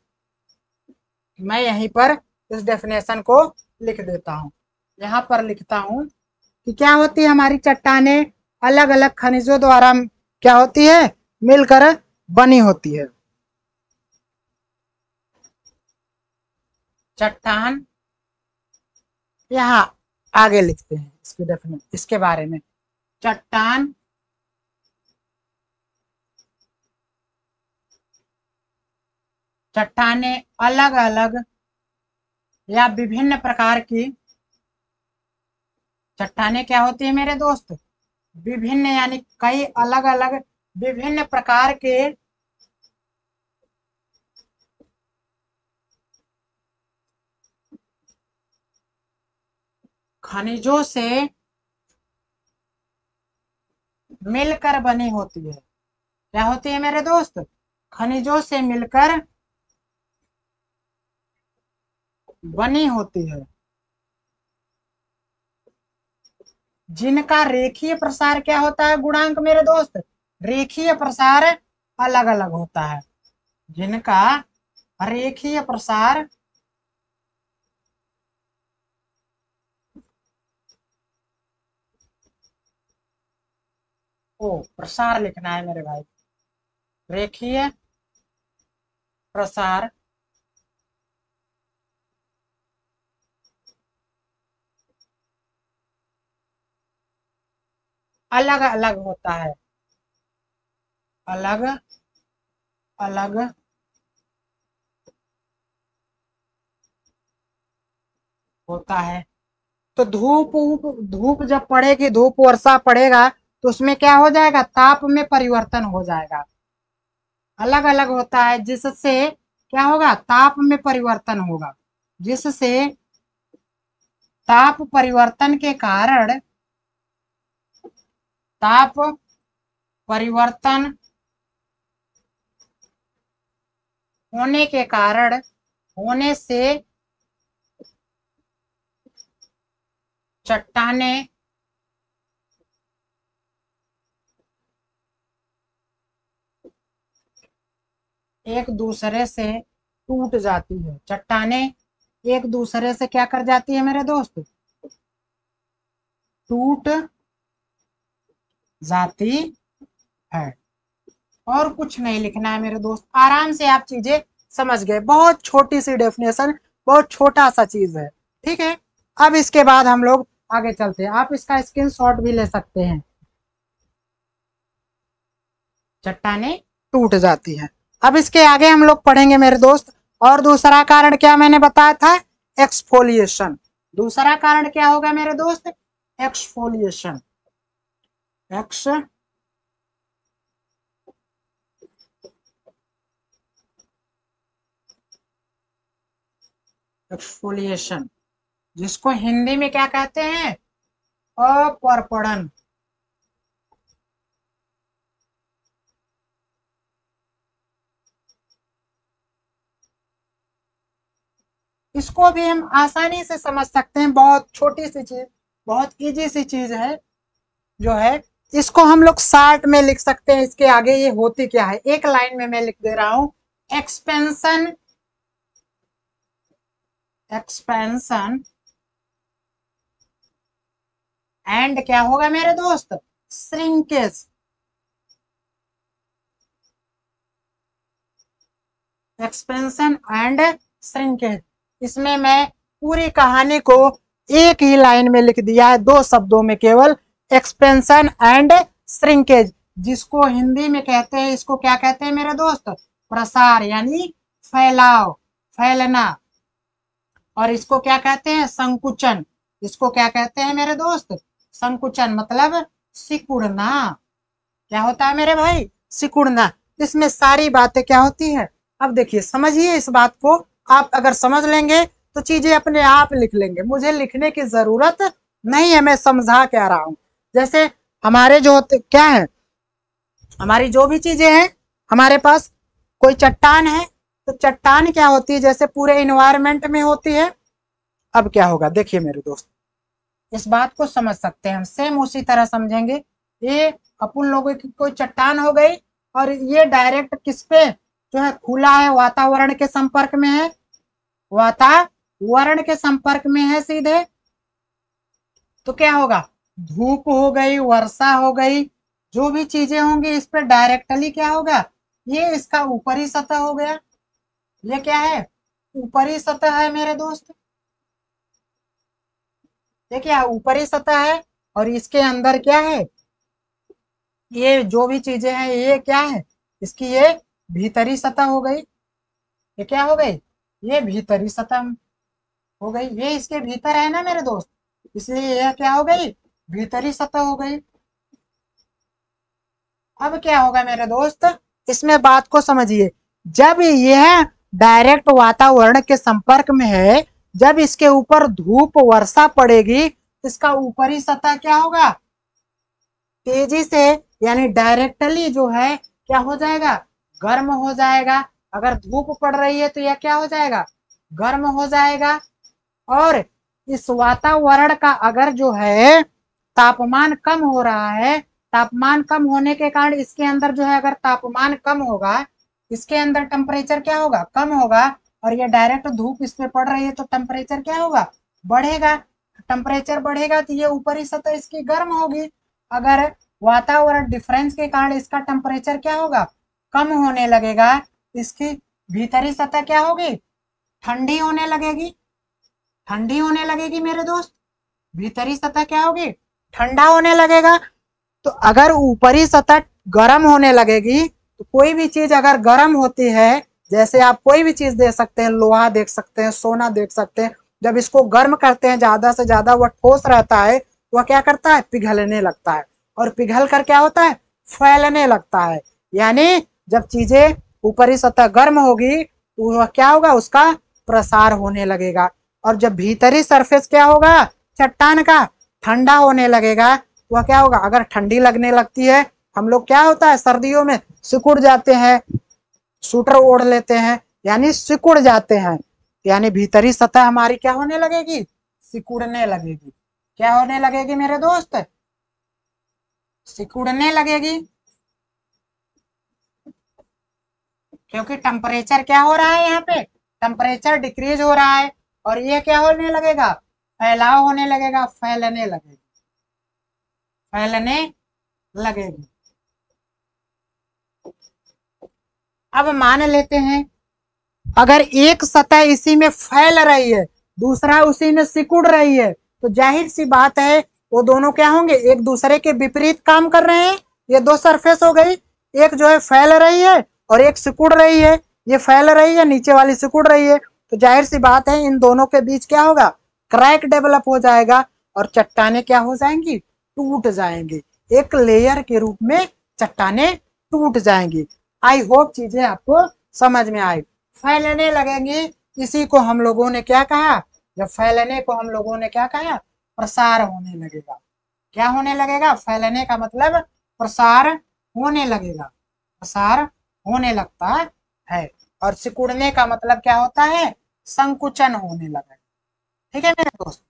मैं यहीं पर इस डेफिनेशन को लिख देता हूं। यहाँ पर लिखता हूं कि क्या होती है हमारी चट्टानें, अलग अलग खनिजों द्वारा क्या होती है, मिलकर बनी होती है। चट्टान, यहाँ आगे लिखते हैं इसकी डेफिनेशन, इसके बारे में, चट्टान चट्टानें अलग अलग या विभिन्न प्रकार की चट्टानें क्या होती है मेरे दोस्त, विभिन्न यानी कई अलग अलग विभिन्न प्रकार के खनिजों से मिलकर बनी होती है। क्या होती है मेरे दोस्त, खनिजों से मिलकर बनी होती है, जिनका रेखीय प्रसार क्या होता है गुणांक मेरे दोस्त, रेखीय प्रसार अलग अलग होता है, जिनका रेखीय प्रसार ओ प्रसार लिखना है मेरे भाई, रेखीय प्रसार अलग अलग होता है, अलग अलग होता है। तो धूप जब पड़ेगी, धूप वर्षा पड़ेगा, तो उसमें क्या हो जाएगा, ताप में परिवर्तन हो जाएगा, अलग अलग होता है, जिससे क्या होगा, ताप में परिवर्तन होगा, जिससे ताप परिवर्तन के कारण, ताप परिवर्तन होने के कारण, होने से चट्टानें एक दूसरे से टूट जाती है, चट्टानें एक दूसरे से क्या कर जाती है मेरे दोस्त, टूट जाती है। और कुछ नहीं लिखना है मेरे दोस्त, आराम से आप चीजें समझ गए, बहुत छोटी सी डेफिनेशन, बहुत छोटा सा चीज है, ठीक है। अब इसके बाद हम लोग आगे चलते हैं, आप इसका स्क्रीनशॉट भी ले सकते हैं, चट्टानें टूट जाती हैं। अब इसके आगे हम लोग पढ़ेंगे मेरे दोस्त, और दूसरा कारण क्या मैंने बताया था, एक्सफोलिएशन। दूसरा कारण क्या होगा मेरे दोस्त, एक्सफोलिएशन, एक्सफोलिएशन, जिसको हिंदी में क्या कहते हैं, अपर्पणन। इसको भी हम आसानी से समझ सकते हैं, बहुत छोटी सी चीज, बहुत इजी सी चीज है जो है, इसको हम लोग शार्ट में लिख सकते हैं। इसके आगे ये होती क्या है, एक लाइन में मैं लिख दे रहा हूं, एक्सपेंशन, एक्सपेंशन एंड क्या होगा मेरे दोस्त, श्रिंकेज, एक्सपेंशन एंड श्रिंकेज। इसमें मैं पूरी कहानी को एक ही लाइन में लिख दिया है, दो शब्दों में केवल, एक्सपेंशन एंड श्रिंकेज, जिसको हिंदी में कहते हैं, इसको क्या कहते हैं मेरे दोस्त, प्रसार यानी फैलाव, फैलना। और इसको क्या कहते हैं, संकुचन, इसको क्या कहते हैं मेरे दोस्त, संकुचन मतलब सिकुड़ना। क्या होता है मेरे भाई, सिकुड़ना। इसमें सारी बातें क्या होती है, अब देखिए समझिए इस बात को, आप अगर समझ लेंगे तो चीजें अपने आप लिख लेंगे, मुझे लिखने की जरूरत नहीं है, मैं समझा क्या रहा हूं। जैसे हमारे जो क्या है, हमारी जो भी चीजें हैं, हमारे पास कोई चट्टान है, तो चट्टान क्या होती है, जैसे पूरे इन्वायरमेंट में होती है। अब क्या होगा, देखिए मेरे दोस्त, इस बात को समझ सकते हैं हम, सेम उसी तरह समझेंगे। ये अपन लोगों की कोई चट्टान हो गई, और ये डायरेक्ट किस पे जो है, खुला है, वातावरण के संपर्क में है, वातावरण के संपर्क में है सीधे, तो क्या होगा, धूप हो गई, वर्षा हो गई, जो भी चीजें होंगी इस पर डायरेक्टली क्या होगा, ये इसका ऊपरी सतह हो गया, ये क्या है, ऊपरी सतह है मेरे दोस्त, ये क्या ऊपरी सतह है, और इसके अंदर क्या है, ये जो भी चीजें हैं ये क्या है, इसकी ये भीतरी सतह हो गई, ये क्या हो गई, ये भीतरी सतह हो गई, ये इसके भीतर है ना मेरे दोस्त, इसलिए यह क्या हो गई, भीतरी सतह हो गई। अब क्या होगा मेरे दोस्त, इसमें बात को समझिए, जब यह डायरेक्ट वातावरण के संपर्क में है, जब इसके ऊपर धूप वर्षा पड़ेगी, इसका ऊपरी सतह क्या होगा, तेजी से यानी डायरेक्टली जो है क्या हो जाएगा, गर्म हो जाएगा। अगर धूप पड़ रही है तो यह क्या हो जाएगा, गर्म हो जाएगा। और इस वातावरण का अगर जो है तापमान कम हो रहा है, तापमान कम होने के कारण इसके अंदर जो है, अगर तापमान कम होगा, इसके अंदर टेम्परेचर क्या होगा, कम होगा, और ये डायरेक्ट धूप इस पे पड़ रही है तो टेम्परेचर क्या होगा, बढ़ेगा। टेम्परेचर बढ़ेगा तो ये ऊपरी सतह इसकी गर्म होगी। अगर वातावरण डिफरेंस के कारण इसका टेम्परेचर क्या होगा, कम होने लगेगा, इसकी भीतरी सतह क्या होगी, ठंडी होने लगेगी। ठंडी होने लगेगी मेरे दोस्त, भीतरी सतह क्या होगी, ठंडा होने लगेगा। तो अगर ऊपरी सतह गर्म होने लगेगी, तो कोई भी चीज अगर गर्म होती है, जैसे आप कोई भी चीज देख सकते हैं, लोहा देख सकते हैं, सोना देख सकते हैं, जब इसको गर्म करते हैं ज्यादा से ज्यादा, वह ठोस रहता है, वह क्या करता है, पिघलने लगता है, और पिघल कर क्या होता है, फैलने लगता है। यानी जब चीजें ऊपरी सतह गर्म होगी तो वह क्या होगा, उसका प्रसार होने लगेगा। और जब भीतरी सरफेस क्या होगा, चट्टान का, ठंडा होने लगेगा, वह क्या होगा, अगर ठंडी लगने लगती है, हम लोग क्या होता है सर्दियों में सिकुड़ जाते हैं, स्वेटर ओढ़ लेते हैं, यानी सिकुड़ जाते हैं, यानी भीतरी सतह हमारी क्या होने लगेगी, सिकुड़ने लगेगी। क्या होने लगेगी मेरे दोस्त, सिकुड़ने लगेगी, क्योंकि टेम्परेचर क्या हो रहा है, यहाँ पे टेम्परेचर डिक्रीज हो रहा है, और ये क्या होने लगेगा, फैलाव होने लगेगा, फैलने लगेगी, फैलने लगेगी। अब मान लेते हैं अगर एक सतह इसी में फैल रही है, दूसरा उसी में सिकुड़ रही है, तो जाहिर सी बात है वो दोनों क्या होंगे, एक दूसरे के विपरीत काम कर रहे हैं। ये दो सरफेस हो गई, एक जो है फैल रही है और एक सिकुड़ रही है। ये फैल रही है, नीचे वाली सिकुड़ रही है, तो जाहिर सी बात है इन दोनों के बीच क्या होगा, क्रैक डेवलप हो जाएगा, और चट्टाने क्या हो जाएंगी, टूट जाएंगी, एक लेयर के रूप में चट्टाने टूट जाएंगी। आई होप चीजें आपको समझ में आई। फैलने लगेंगी, इसी को हम लोगों ने क्या कहा, जब फैलने को हम लोगों ने क्या कहा, प्रसार होने लगेगा। क्या होने लगेगा, फैलने का मतलब प्रसार होने लगेगा, प्रसार होने लगता है। और सिकुड़ने का मतलब क्या होता है, संकुचन होने लगेगा। ठीक है मेरे दोस्त,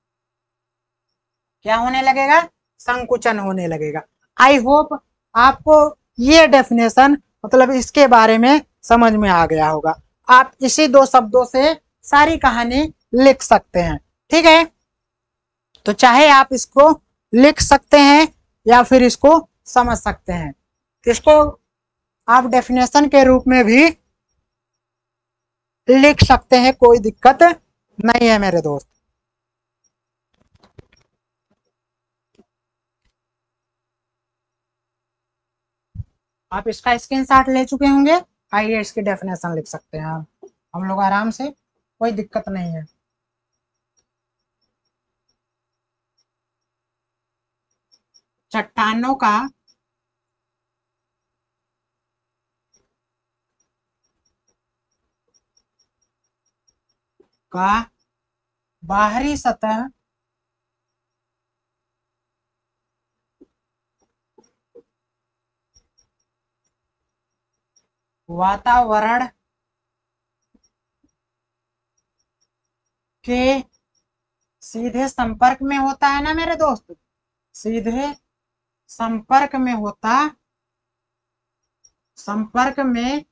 क्या होने लगेगा, संकुचन होने लगेगा। आई होप आपको ये डेफिनेशन मतलब इसके बारे में समझ में आ गया होगा। आप इसी दो शब्दों से सारी कहानी लिख सकते हैं। ठीक है, तो चाहे आप इसको लिख सकते हैं या फिर इसको समझ सकते हैं, इसको आप डेफिनेशन के रूप में भी लिख सकते हैं, कोई दिक्कत नहीं है मेरे दोस्त। आप इसका स्क्रीनशॉट ले चुके होंगे, आइए इसकी डेफिनेशन लिख सकते हैं हम लोग आराम से, कोई दिक्कत नहीं है। चट्टानों का बाहरी सतह वातावरण के सीधे संपर्क में होता है ना मेरे दोस्त, सीधे संपर्क में होता, संपर्क में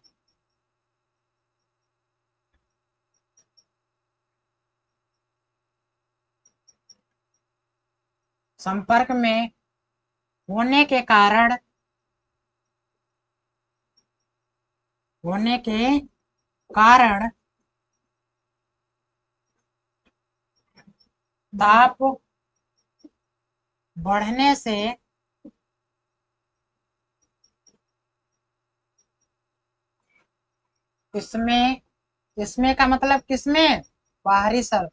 संपर्क में होने के कारण, होने के कारण ताप बढ़ने से इसमें, इसमें का मतलब किसमें, बाहरी सर,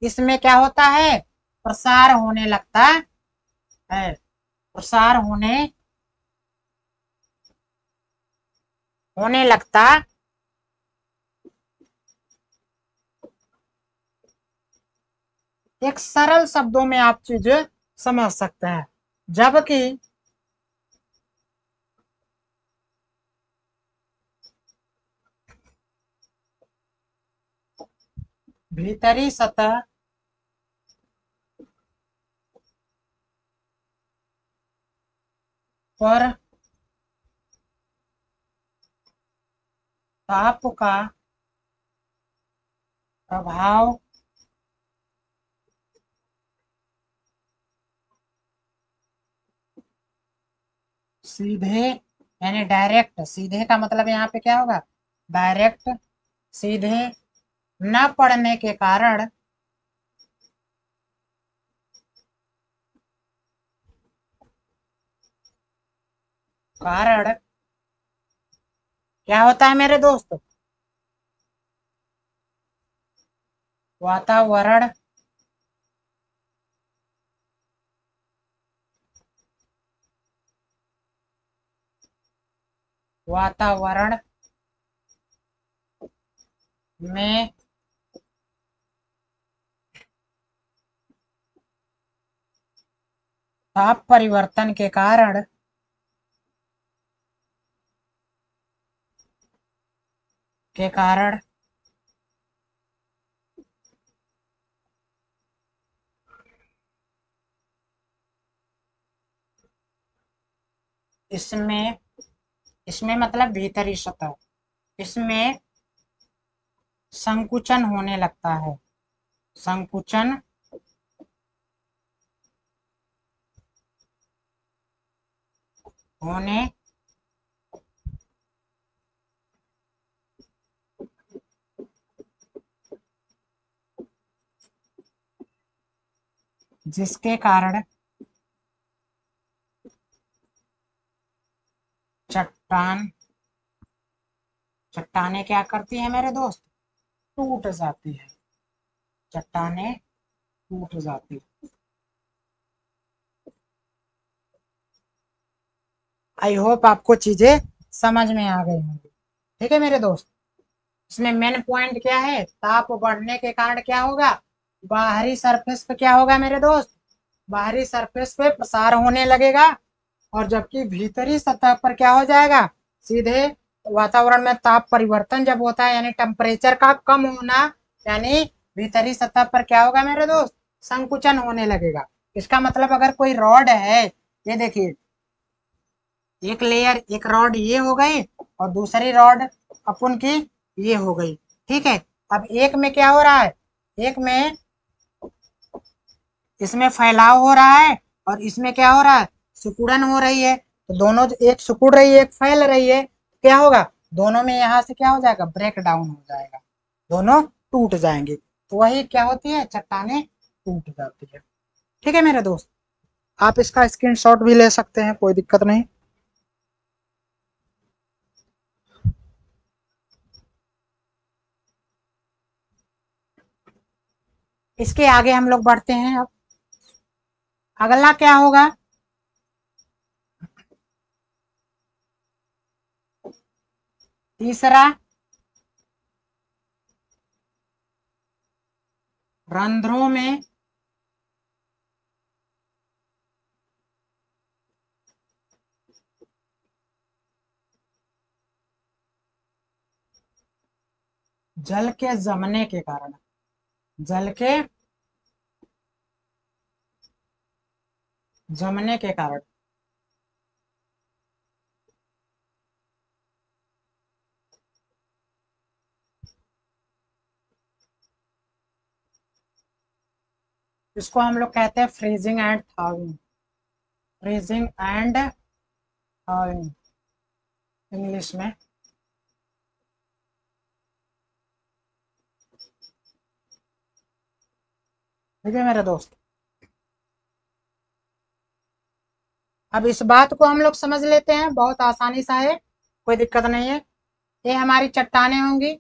इसमें क्या होता है, प्रसार होने लगता है, प्रसार होने लगता। एक सरल शब्दों में आप चीजें समझ सकते हैं, जबकि भीतरी सतह पर ताप का प्रभाव सीधे यानी डायरेक्ट, सीधे का मतलब यहाँ पे क्या होगा, डायरेक्ट, सीधे न पड़ने के कारण क्या होता है मेरे दोस्त, वातावरण वातावरण में ताप परिवर्तन के कारण इसमें इसमें मतलब भीतरी सतह, इसमें संकुचन होने लगता है, संकुचन होने जिसके कारण चट्टान चट्टाने क्या करती है मेरे दोस्त, टूट जाती है, चट्टाने टूट जाती है। आई होप आपको चीजें समझ में आ गई होंगी। ठीक है मेरे दोस्त, इसमें मेन पॉइंट क्या है, ताप बढ़ने के कारण क्या होगा, बाहरी सरफेस पे क्या होगा मेरे दोस्त, बाहरी सरफेस पे प्रसार होने लगेगा, और जबकि भीतरी सतह पर क्या हो जाएगा, सीधे वातावरण में ताप परिवर्तन जब होता है यानी टेम्परेचर का कम होना, यानी भीतरी सतह पर क्या होगा मेरे दोस्त, संकुचन होने लगेगा। इसका मतलब अगर कोई रॉड है, ये देखिए एक लेयर, एक रॉड ये हो गई और दूसरी रॉड अपन की ये हो गई, ठीक है। अब एक में क्या हो रहा है, एक में इसमें फैलाव हो रहा है और इसमें क्या हो रहा है, सिकुड़न हो रही है, तो दोनों एक सिकुड़ रही है एक फैल रही है, क्या होगा, दोनों में यहाँ से क्या हो जाएगा, ब्रेक डाउन हो जाएगा, दोनों टूट जाएंगे, तो वही क्या होती है, चट्टाने टूट जाती है। ठीक है मेरे दोस्त, आप इसका स्क्रीनशॉट भी ले सकते हैं, कोई दिक्कत नहीं। इसके आगे हम लोग बढ़ते हैं। अब अगला क्या होगा, तीसरा, रंध्रों में जल के जमने के कारण, जल के जमने के कारण इसको हम लोग कहते हैं freezing and thawing, freezing and thawing English में। ठीक है मेरे दोस्त, अब इस बात को हम लोग समझ लेते हैं, बहुत आसानी सा है, कोई दिक्कत नहीं है। ये हमारी चट्टानें होंगी,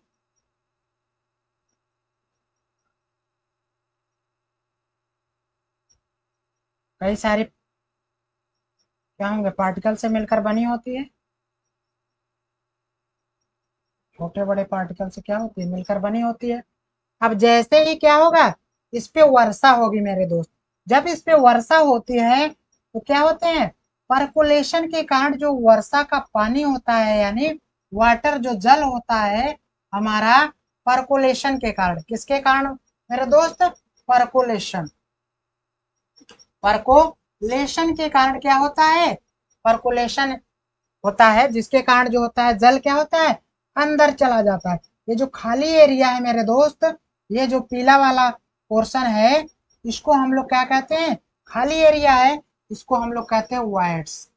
कई सारी क्या होंगे, पार्टिकल से मिलकर बनी होती है, छोटे बड़े पार्टिकल से क्या होती है, मिलकर बनी होती है। अब जैसे ही क्या होगा, इस पे वर्षा होगी मेरे दोस्त, जब इस पे वर्षा होती है तो क्या होते हैं, परकोलेशन के कारण जो वर्षा का पानी होता है यानी वाटर जो जल होता है हमारा, परकोलेशन के कारण, किसके कारण मेरे दोस्त, परकोलेशन, परकोलेशन के कारण क्या होता है, परकोलेशन होता है, जिसके कारण जो होता है जल क्या होता है, अंदर चला जाता है। ये जो खाली एरिया है मेरे दोस्त, ये जो पीला वाला पोर्शन है, इसको हम लोग क्या कहते हैं, खाली एरिया है, इसको हम लोग कहते हैं वाइड्स,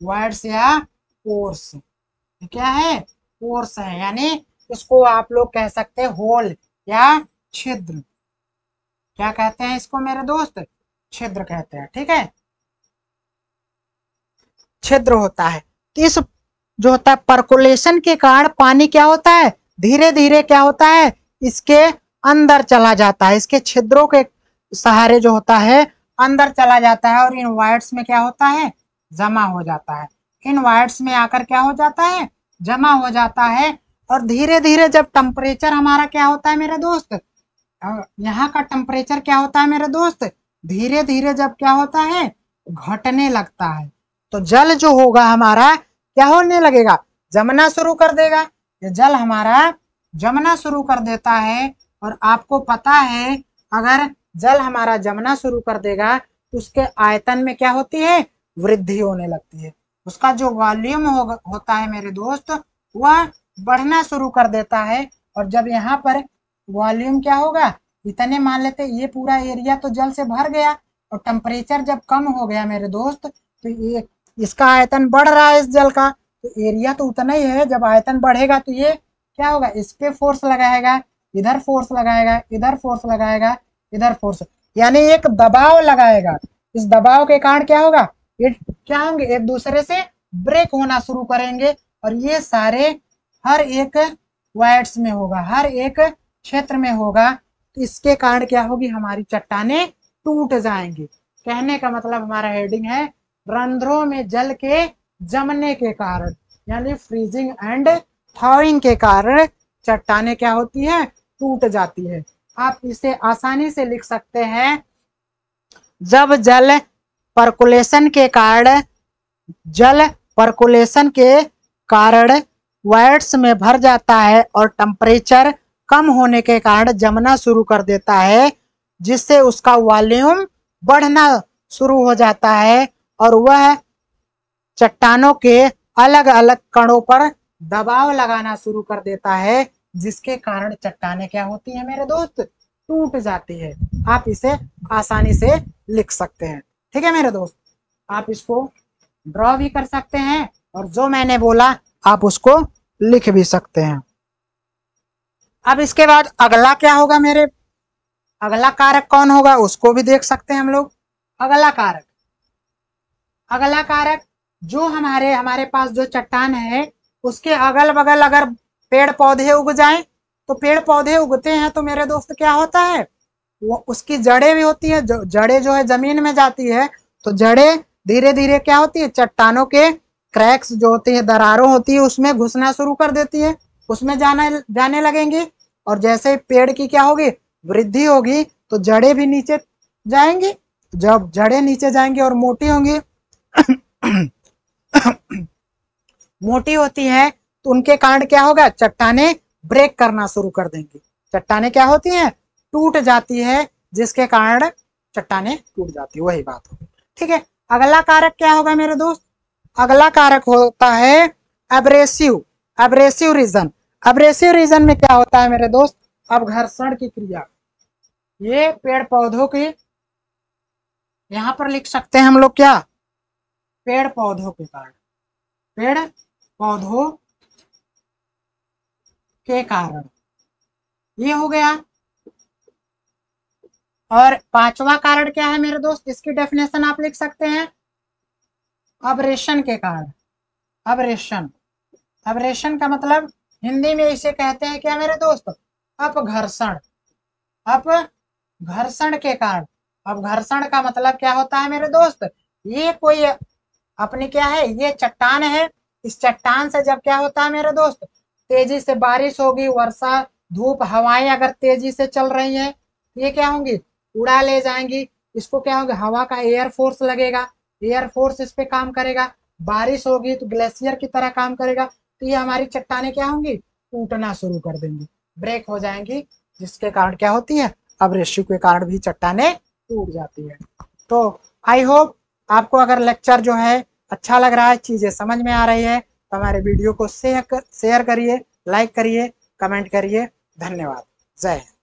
वाइड्स या पोर्स। ये क्या है, पोर्स है, यानी इसको आप लोग कह सकते हैं होल या छिद्र। क्या कहते हैं इसको मेरे दोस्त, छिद्र कहते हैं, ठीक है, छिद्र होता है। तो इस जो होता है परकोलेशन के कारण पानी क्या होता है, धीरे धीरे क्या होता है, इसके अंदर चला जाता है, इसके छिद्रों के सहारे जो होता है अंदर चला जाता है, और इन वाइड्स में क्या होता है, जमा हो जाता है। इन वाइड्स में आकर क्या हो जाता है, जमा हो जाता है। और धीरे धीरे जब टेम्परेचर हमारा क्या होता है मेरे दोस्त, यहाँ का टेम्परेचर क्या होता है मेरे दोस्त, धीरे धीरे जब क्या होता है, घटने लगता है, तो जल जो होगा हमारा क्या होने लगेगा, जमना शुरू कर देगा। ये जल हमारा जमना शुरू कर देता है। और आपको पता है अगर जल हमारा जमना शुरू कर देगा तो उसके आयतन में क्या होती है, वृद्धि होने लगती है। उसका जो वॉल्यूम होता है मेरे दोस्त, वह बढ़ना शुरू कर देता है। और जब यहाँ पर वॉल्यूम क्या होगा, इतने मान लेते, ये पूरा एरिया तो जल से भर गया, और टेम्परेचर जब कम हो गया मेरे दोस्त, तो ये इसका आयतन बढ़ रहा है इस जल का, तो एरिया तो उतना ही है। जब आयतन बढ़ेगा तो ये क्या होगा, इस पे फोर्स लगाएगा, इधर फोर्स लगाएगा, इधर फोर्स लगाएगा, इधर फोर्स, यानी एक दबाव लगाएगा। इस दबाव के कारण क्या होगा, ये क्या होंगे, एक दूसरे से ब्रेक होना शुरू करेंगे, और ये सारे हर एक वाइड्स में होगा, हर एक क्षेत्र में होगा। तो इसके कारण क्या होगी, हमारी चट्टानें टूट जाएंगी। कहने का मतलब हमारा हेडिंग है, रंध्रों में जल के जमने के कारण, यानी फ्रीजिंग एंड थॉइंग के कारण चट्टानें क्या होती है, टूट जाती है। आप इसे आसानी से लिख सकते हैं, जब जल परकुलेशन के कारण, जल परकुलेशन के कारण वाइड्स में भर जाता है और टेम्परेचर कम होने के कारण जमना शुरू कर देता है, जिससे उसका वॉल्यूम बढ़ना शुरू हो जाता है, और वह चट्टानों के अलग अलग कणों पर दबाव लगाना शुरू कर देता है, जिसके कारण चट्टानें क्या होती है मेरे दोस्त, टूट जाती है। आप इसे आसानी से लिख सकते हैं, ठीक है मेरे दोस्त। आप इसको ड्रॉ भी कर सकते हैं, और जो मैंने बोला आप उसको लिख भी सकते हैं। अब इसके बाद अगला क्या होगा मेरे, अगला कारक कौन होगा उसको भी देख सकते हैं हम लोग। अगला कारक, अगला कारक जो हमारे पास जो चट्टान है, उसके अगल बगल अगर पेड़ पौधे उग जाएं, तो पेड़ पौधे उगते हैं तो मेरे दोस्त क्या होता है, वो उसकी जड़ें भी होती है, जड़ें जो है जमीन में जाती है, तो जड़ें धीरे धीरे क्या होती है, चट्टानों के क्रैक्स जो होती है, दरारों होती है, उसमें घुसना शुरू कर देती है, उसमें जाने लगेंगे। और जैसे पेड़ की क्या होगी, वृद्धि होगी, तो जड़ें भी नीचे जाएंगी। जब जड़ें नीचे जाएंगी और मोटी होंगी मोटी होती है, तो उनके कारण क्या होगा, चट्टानें ब्रेक करना शुरू कर देंगी, चट्टानें क्या होती हैं, टूट जाती है, जिसके कारण चट्टानें टूट जाती है, वही बात होगी, ठीक है। अगला कारक क्या होगा मेरे दोस्त, अगला कारक होता है abrasive, abrasive region. Abrasive region में क्या होता है मेरे दोस्त, अब घर्षण की क्रिया, ये पेड़ पौधों की, यहां पर लिख सकते हैं हम लोग क्या, पेड़ पौधों के कारण, पेड़ पौधों के कारण, ये हो गया। और पांचवा कारण क्या है मेरे दोस्त, इसकी डेफिनेशन आप लिख सकते हैं, अब्रेशन के कारण। अब्रेशन, अब्रेशन का मतलब हिंदी में इसे कहते हैं क्या मेरे दोस्त, अपघर्षण, अपघर्षण के कारण। अब घर्षण का मतलब क्या होता है मेरे दोस्त, ये कोई अपनी क्या है, ये चट्टान है, इस चट्टान से जब क्या होता है मेरे दोस्त, तेजी से बारिश होगी, वर्षा, धूप, हवाएं अगर तेजी से चल रही है, ये क्या होंगी, उड़ा ले जाएंगी। इसको क्या होगा, हवा का एयर फोर्स लगेगा, एयर फोर्स इस पे काम करेगा, बारिश होगी तो ग्लेशियर की तरह काम करेगा, तो ये हमारी चट्टानें क्या होंगी, टूटना शुरू कर देंगी, ब्रेक हो जाएंगी, जिसके कारण क्या होती है, अब्रेसिव के कारण भी चट्टानें टूट जाती है। तो आई होप आपको अगर लेक्चर जो है अच्छा लग रहा है, चीज़ें समझ में आ रही है तो हमारे वीडियो को शेयर करिए, लाइक करिए, कमेंट करिए। धन्यवाद। जय हिंद।